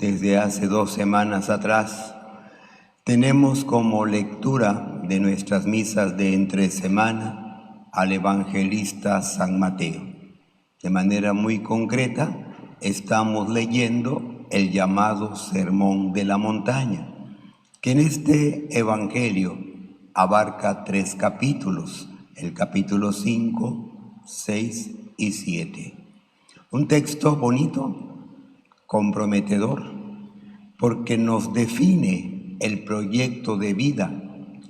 desde hace 2 semanas atrás, tenemos como lectura de nuestras misas de entre semana al evangelista San Mateo. De manera muy concreta, estamos leyendo el llamado Sermón de la Montaña, que en este evangelio abarca 3 capítulos, el capítulo 5, 6 y 7. Un texto bonito, comprometedor, porque nos define el proyecto de vida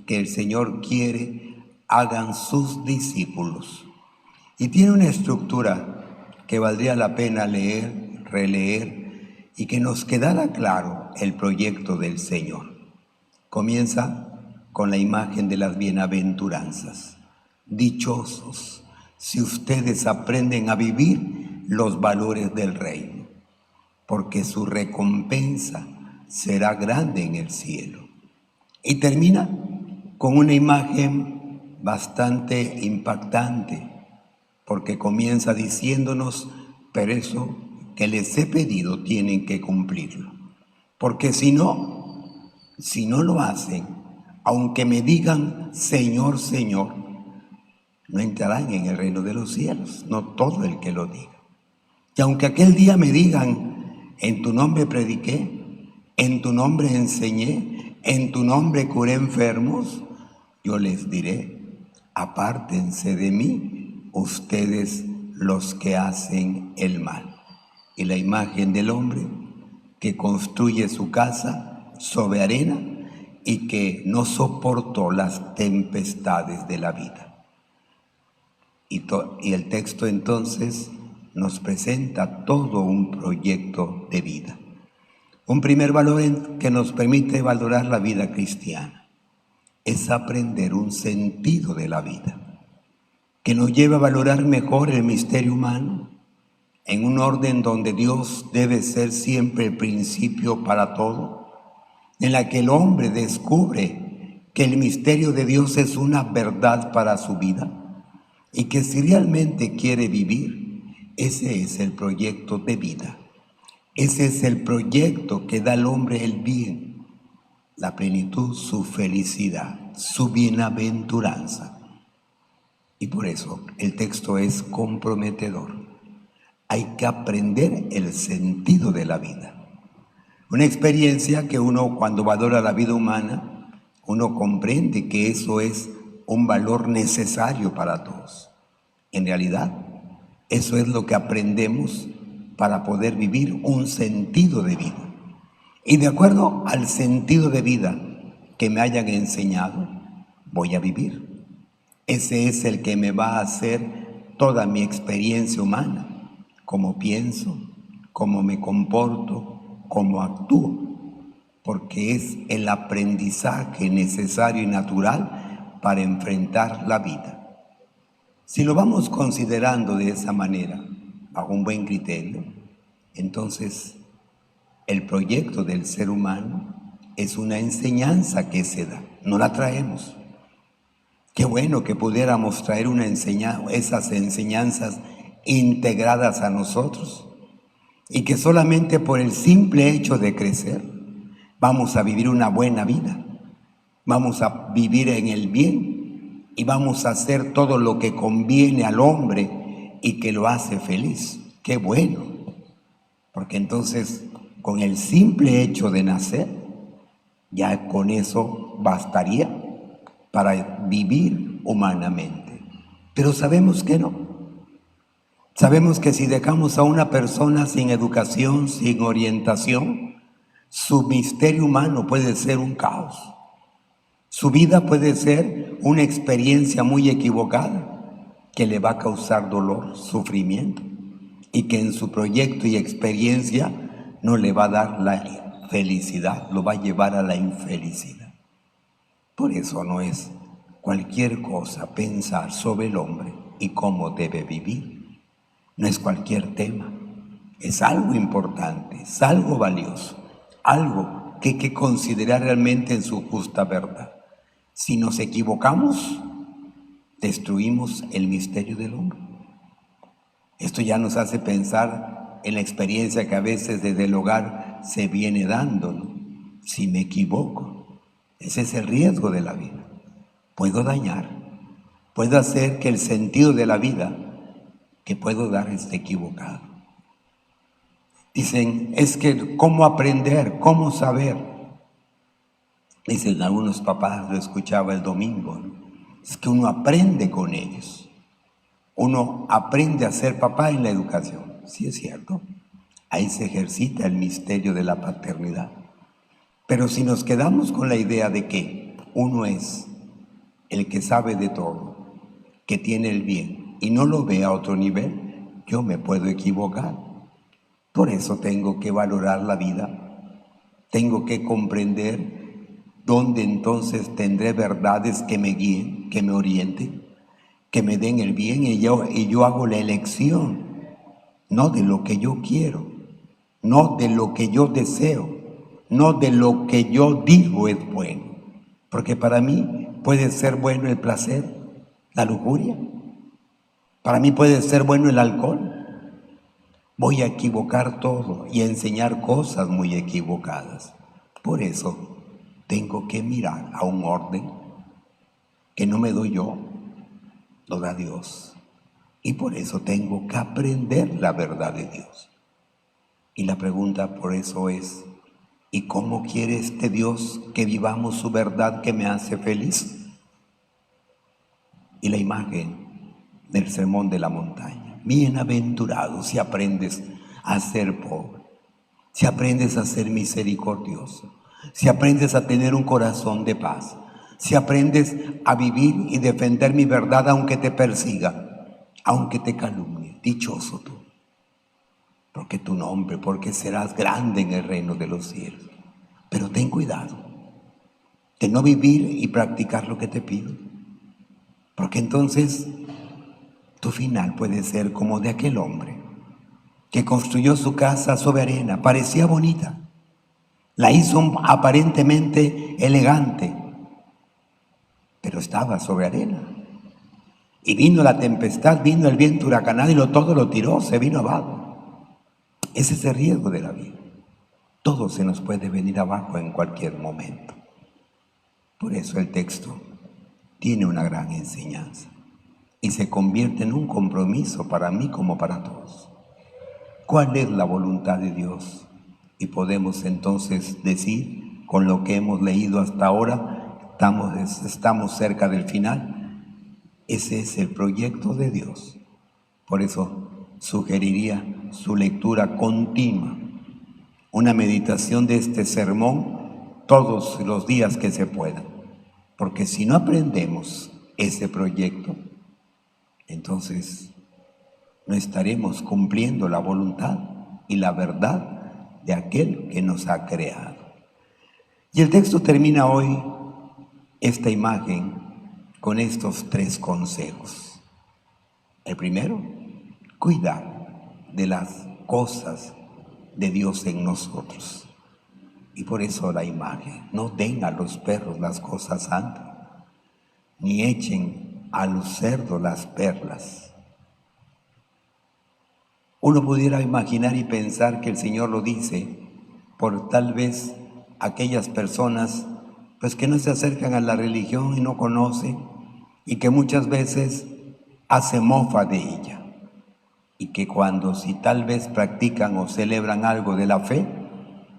que el Señor quiere hagan sus discípulos. Y tiene una estructura que valdría la pena leer, releer, y que nos quedara claro el proyecto del Señor. Comienza con la imagen de las bienaventuranzas. Dichosos si ustedes aprenden a vivir los valores del reino, porque su recompensa será grande en el cielo. Y termina con una imagen bastante impactante, porque comienza diciéndonos: pero eso que les he pedido tienen que cumplirlo, porque si no lo hacen, aunque me digan Señor, Señor, no entrarán en el reino de los cielos, no todo el que lo diga. Y aunque aquel día me digan: en tu nombre prediqué, en tu nombre enseñé, en tu nombre curé enfermos, yo les diré: apártense de mí, ustedes los que hacen el mal. Y la imagen del hombre que construye su casa sobre arena y que no soportó las tempestades de la vida. Y el texto entonces nos presenta todo un proyecto de vida. Un primer valor que nos permite valorar la vida cristiana es aprender un sentido de la vida, que nos lleva a valorar mejor el misterio humano, en un orden donde Dios debe ser siempre el principio para todo, en la que el hombre descubre que el misterio de Dios es una verdad para su vida, y que si realmente quiere vivir, ese es el proyecto de vida. Ese es el proyecto que da al hombre el bien, la plenitud, su felicidad, su bienaventuranza. Y por eso el texto es comprometedor. Hay que aprender el sentido de la vida. Una experiencia que uno, cuando valora la vida humana, uno comprende que eso es un valor necesario para todos. En realidad, eso es lo que aprendemos para poder vivir un sentido de vida. Y de acuerdo al sentido de vida que me hayan enseñado, voy a vivir. Ese es el que me va a hacer toda mi experiencia humana, cómo pienso, cómo me comporto, cómo actúo, porque es el aprendizaje necesario y natural para enfrentar la vida. Si lo vamos considerando de esa manera, a un buen criterio, entonces el proyecto del ser humano es una enseñanza que se da, no la traemos. Qué bueno que pudiéramos traer esas enseñanzas integradas a nosotros, y que solamente por el simple hecho de crecer vamos a vivir una buena vida, vamos a vivir en el bien y vamos a hacer todo lo que conviene al hombre y que lo hace feliz. ¡Qué bueno! Porque entonces, con el simple hecho de nacer, ya con eso bastaría para vivir humanamente. Pero sabemos que no. Sabemos que si dejamos a una persona sin educación, sin orientación, su misterio humano puede ser un caos. Su vida puede ser una experiencia muy equivocada que le va a causar dolor, sufrimiento, y que en su proyecto y experiencia no le va a dar la felicidad, lo va a llevar a la infelicidad. Por eso no es cualquier cosa pensar sobre el hombre y cómo debe vivir. No es cualquier tema, es algo importante, es algo valioso, algo que hay que considerar realmente en su justa verdad. Si nos equivocamos, destruimos el misterio del hombre. Esto ya nos hace pensar en la experiencia que a veces desde el hogar se viene dando, ¿no? Si me equivoco, ese es el riesgo de la vida. Puedo dañar, puedo hacer que el sentido de la vida que puedo dar esté equivocado. Dicen, es que ¿cómo aprender? ¿Cómo saber? Dicen algunos papás, lo escuchaba el domingo, ¿no? Es que uno aprende con ellos. Uno aprende a ser papá en la educación. Sí, es cierto. Ahí se ejercita el misterio de la paternidad. Pero si nos quedamos con la idea de que uno es el que sabe de todo, que tiene el bien, y no lo ve a otro nivel, yo me puedo equivocar. Por eso tengo que valorar la vida. Tengo que comprender dónde entonces tendré verdades que me guíen, que me orienten, que me den el bien, y yo hago la elección, no de lo que yo quiero, no de lo que yo deseo, no de lo que yo digo es bueno, porque para mí puede ser bueno el placer, la lujuria, para mí puede ser bueno el alcohol. Voy a equivocar todo y a enseñar cosas muy equivocadas. Por eso tengo que mirar a un orden que no me doy yo, lo da Dios. Y por eso tengo que aprender la verdad de Dios. Y la pregunta por eso es, ¿y cómo quiere este Dios que vivamos su verdad que me hace feliz? Y la imagen del sermón de la montaña. Bienaventurado si aprendes a ser pobre, si aprendes a ser misericordioso, si aprendes a tener un corazón de paz, si aprendes a vivir y defender mi verdad aunque te persiga, aunque te calumnie. Dichoso tú, porque tu nombre, porque serás grande en el reino de los cielos. Pero ten cuidado de no vivir y practicar lo que te pido, porque entonces tu final puede ser como de aquel hombre que construyó su casa sobre arena, parecía bonita, la hizo aparentemente elegante, pero estaba sobre arena. Y vino la tempestad, vino el viento huracanado y todo lo tiró, se vino abajo. Ese es el riesgo de la vida. Todo se nos puede venir abajo en cualquier momento. Por eso el texto tiene una gran enseñanza y se convierte en un compromiso para mí como para todos. ¿Cuál es la voluntad de Dios? Y podemos entonces decir, con lo que hemos leído hasta ahora, estamos cerca del final. Ese es el proyecto de Dios. Por eso sugeriría su lectura continua, una meditación de este sermón todos los días que se puedan. Porque si no aprendemos ese proyecto, entonces no estaremos cumpliendo la voluntad y la verdad de aquel que nos ha creado. Y el texto termina hoy esta imagen con estos 3 consejos. El primero, cuidar de las cosas de Dios en nosotros. Y por eso la imagen, no den a los perros las cosas santas, ni echen a los cerdos las perlas. Uno pudiera imaginar y pensar que el Señor lo dice por tal vez aquellas personas pues que no se acercan a la religión y no conocen y que muchas veces hacen mofa de ella, y que cuando si tal vez practican o celebran algo de la fe,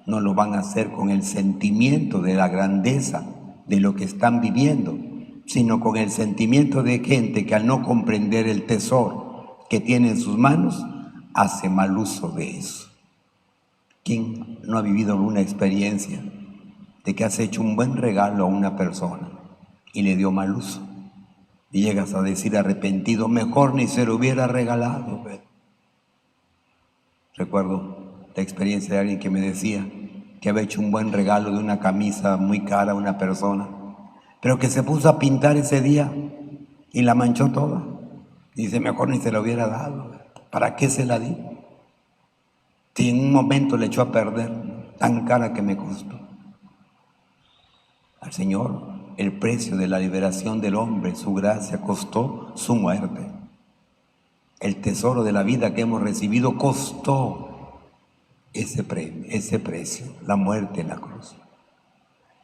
no lo van a hacer con el sentimiento de la grandeza de lo que están viviendo, sino con el sentimiento de gente que al no comprender el tesoro que tiene en sus manos, hace mal uso de eso. ¿Quién no ha vivido alguna experiencia de que has hecho un buen regalo a una persona y le dio mal uso? Y llegas a decir arrepentido, mejor ni se lo hubiera regalado. Recuerdo la experiencia de alguien que me decía que había hecho un buen regalo de una camisa muy cara a una persona, pero que se puso a pintar ese día y la manchó toda. Dice, mejor ni se la hubiera dado. ¿Para qué se la di? Si en un momento le echó a perder, tan cara que me costó. Al Señor, el precio de la liberación del hombre, su gracia, costó su muerte. El tesoro de la vida que hemos recibido costó ese premio, ese precio, la muerte en la cruz.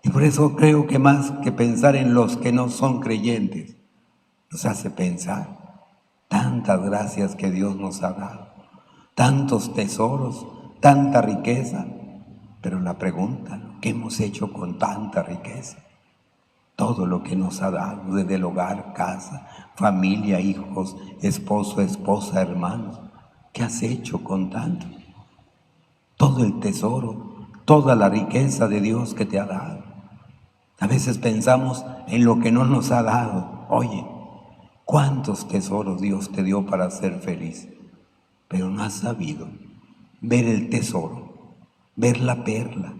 Y por eso creo que más que pensar en los que no son creyentes, nos hace pensar tantas gracias que Dios nos ha dado, tantos tesoros, tanta riqueza. Pero la pregunta, ¿qué hemos hecho con tanta riqueza? Todo lo que nos ha dado, desde el hogar, casa, familia, hijos, esposo, esposa, hermanos. ¿Qué has hecho con tanto? Todo el tesoro, toda la riqueza de Dios que te ha dado. A veces pensamos en lo que no nos ha dado. Oye, ¿cuántos tesoros Dios te dio para ser feliz? Pero no has sabido ver el tesoro, ver la perla,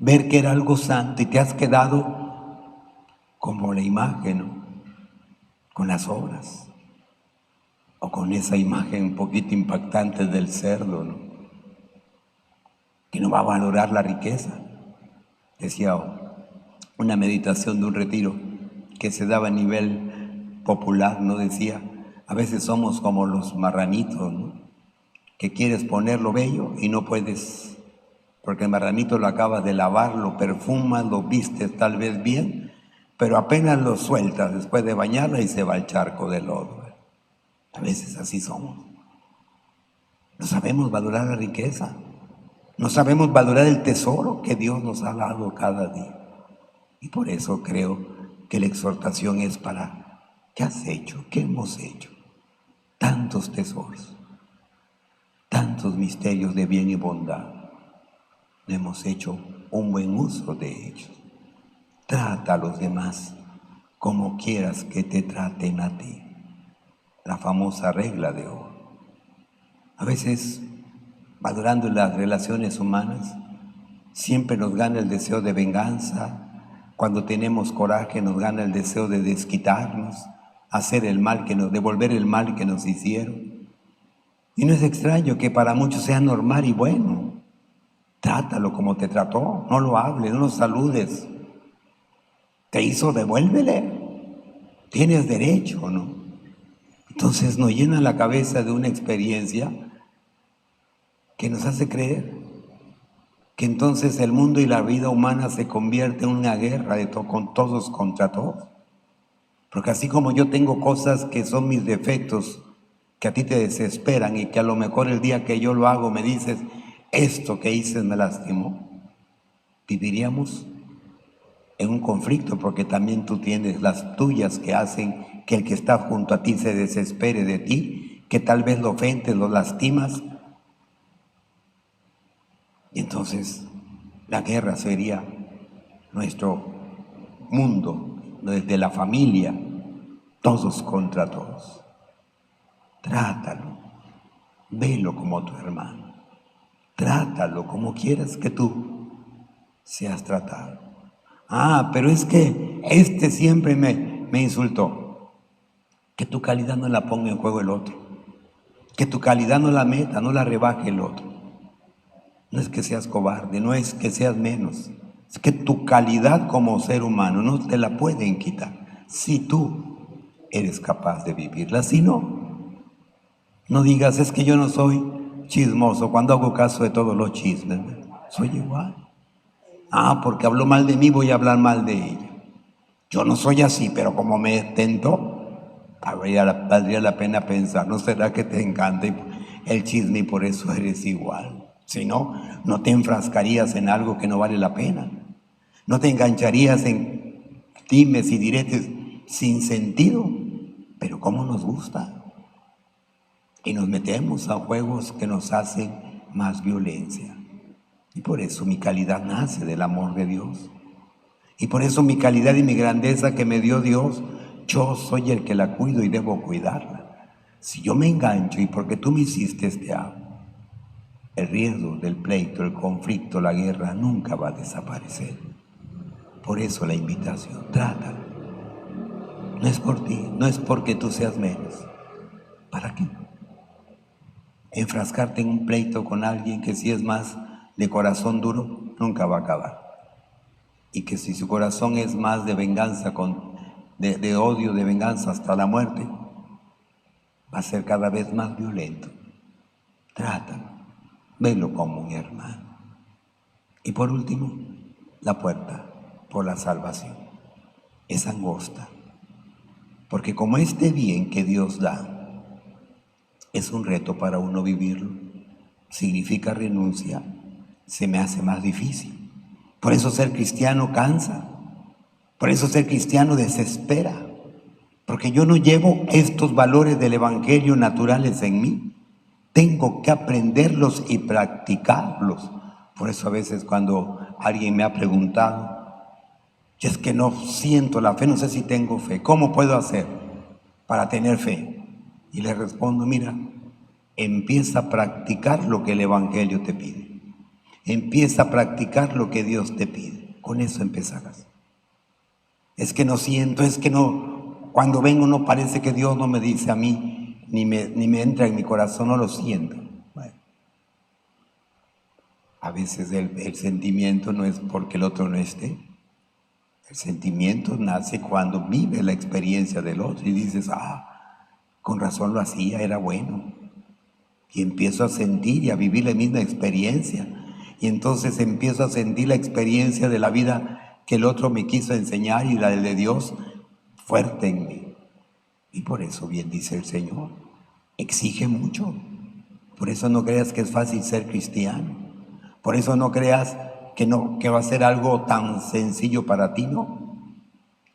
ver que era algo santo y te has quedado como la imagen, ¿no? Con las obras, o con esa imagen un poquito impactante del cerdo, ¿no? Que no va a valorar la riqueza. Decía una meditación de un retiro que se daba a nivel popular, ¿no? Decía, a veces somos como los marranitos, ¿no? Que quieres ponerlo bello y no puedes, porque el marranito lo acabas de lavar, lo perfumas, lo vistes tal vez bien, pero apenas lo sueltas después de bañarla y se va al charco de lodo. A veces así somos. No sabemos valorar la riqueza, no sabemos valorar el tesoro que Dios nos ha dado cada día. Y por eso creo que la exhortación es para, ¿qué has hecho? ¿Qué hemos hecho? Tantos tesoros, tantos misterios de bien y bondad. No hemos hecho un buen uso de ellos. Trata a los demás como quieras que te traten a ti. La famosa regla de oro. A veces, valorando las relaciones humanas, siempre nos gana el deseo de venganza. Cuando tenemos coraje nos gana el deseo de desquitarnos, hacer el mal devolver el mal que nos hicieron. Y no es extraño que para muchos sea normal y bueno. Trátalo como te trató, no lo hables, no lo saludes. Te hizo, devuélvele. Tienes derecho, ¿no? Entonces nos llena la cabeza de una experiencia que nos hace creer que entonces el mundo y la vida humana se convierte en una guerra con todos contra todos. Porque así como yo tengo cosas que son mis defectos, que a ti te desesperan y que a lo mejor el día que yo lo hago me dices, esto que hice me lastimó, viviríamos en un conflicto porque también tú tienes las tuyas que hacen que el que está junto a ti se desespere de ti, que tal vez lo ofendes, lo lastimas. Y entonces la guerra sería nuestro mundo, desde la familia, todos contra todos. Trátalo, velo como tu hermano, trátalo como quieras que tú seas tratado. Ah, pero es que este siempre me insultó. Que tu calidad no la ponga en juego el otro, que tu calidad no la meta, no la rebaje el otro. No es que seas cobarde, no es que seas menos, es que tu calidad como ser humano no te la pueden quitar si tú eres capaz de vivirla. Si no, no digas, es que yo no soy chismoso cuando hago caso de todos los chismes. Soy igual. Ah, porque habló mal de mí, voy a hablar mal de ella. Yo no soy así, pero como me tentó, valdría la pena pensar, ¿no será que te encanta el chisme y por eso eres igual? Si no, no te enfrascarías en algo que no vale la pena. No te engancharías en dimes y diretes sin sentido. Pero cómo nos gusta. Y nos metemos a juegos que nos hacen más violencia. Y por eso mi calidad nace del amor de Dios. Y por eso mi calidad y mi grandeza que me dio Dios, yo soy el que la cuido y debo cuidarla. Si yo me engancho y porque tú me hiciste te amo, el riesgo del pleito, el conflicto, la guerra nunca va a desaparecer. Por eso la invitación, trátalo. No es por ti, no es porque tú seas menos. ¿Para qué? Enfrascarte en un pleito con alguien que si es más de corazón duro, nunca va a acabar. Y que si su corazón es más de venganza, de odio, de venganza hasta la muerte, va a ser cada vez más violento. Trátalo, Velo como un hermano. Y por último, la puerta por la salvación. Es angosta, porque como este bien que Dios da es un reto para uno vivirlo, significa renuncia, se me hace más difícil. Por eso ser cristiano cansa, por eso ser cristiano desespera, porque yo no llevo estos valores del Evangelio naturales en mí. Tengo que aprenderlos y practicarlos. Por eso a veces cuando alguien me ha preguntado, yo es que no siento la fe, no sé si tengo fe, ¿cómo puedo hacer para tener fe? Y le respondo, mira, empieza a practicar lo que el Evangelio te pide. Empieza a practicar lo que Dios te pide. Con eso empezarás. Es que no siento, es que no, cuando vengo no parece que Dios no me dice a mí, ni me entra en mi corazón, no lo siento. Bueno, a veces el sentimiento no es porque el otro no esté. El sentimiento nace cuando vive la experiencia del otro y dices, con razón lo hacía, era bueno. Y empiezo a sentir y a vivir la misma experiencia. Y entonces empiezo a sentir la experiencia de la vida que el otro me quiso enseñar y la de Dios fuerte en mí. Y por eso bien dice el Señor, exige mucho. Por eso no creas que es fácil ser cristiano. Por eso no creas que va a ser algo tan sencillo para ti, ¿no?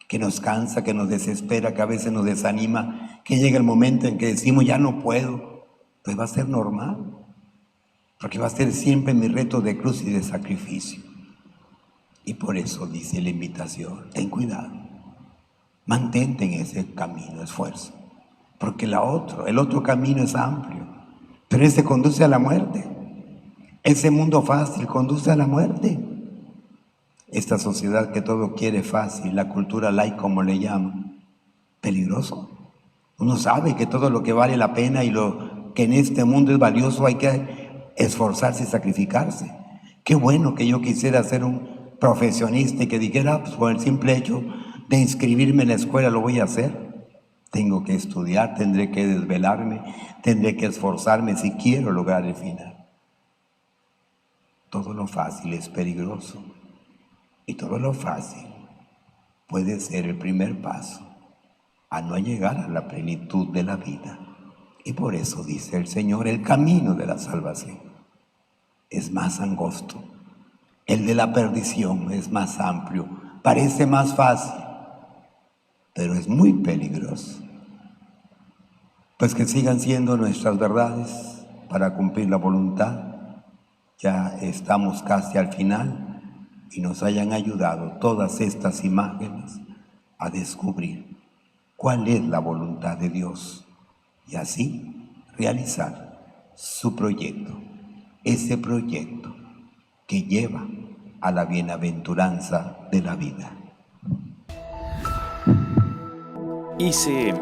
Que nos cansa, que nos desespera, que a veces nos desanima, que llega el momento en que decimos ya no puedo. Pues va a ser normal, porque va a ser siempre mi reto de cruz y de sacrificio. Y por eso dice la invitación, ten cuidado, mantente en ese camino, esfuerzo, porque el otro camino es amplio, pero ese conduce a la muerte. Ese mundo fácil conduce a la muerte. Esta sociedad que todo quiere fácil, la cultura light como le llaman, peligroso. Uno sabe que todo lo que vale la pena y lo que en este mundo es valioso hay que esforzarse y sacrificarse. Qué bueno que yo quisiera ser un profesionista y que dijera, pues por el simple hecho de inscribirme en la escuela lo voy a hacer. Tengo que estudiar, tendré que desvelarme, tendré que esforzarme si quiero lograr el final. Todo lo fácil es peligroso y todo lo fácil puede ser el primer paso a no llegar a la plenitud de la vida. Y por eso dice el Señor, el camino de la salvación es más angosto, el de la perdición es más amplio, parece más fácil, pero es muy peligroso. Pues que sigan siendo nuestras verdades para cumplir la voluntad. Ya estamos casi al final y nos hayan ayudado todas estas imágenes a descubrir cuál es la voluntad de Dios y así realizar su proyecto, ese proyecto que lleva a la bienaventuranza de la vida. ICM,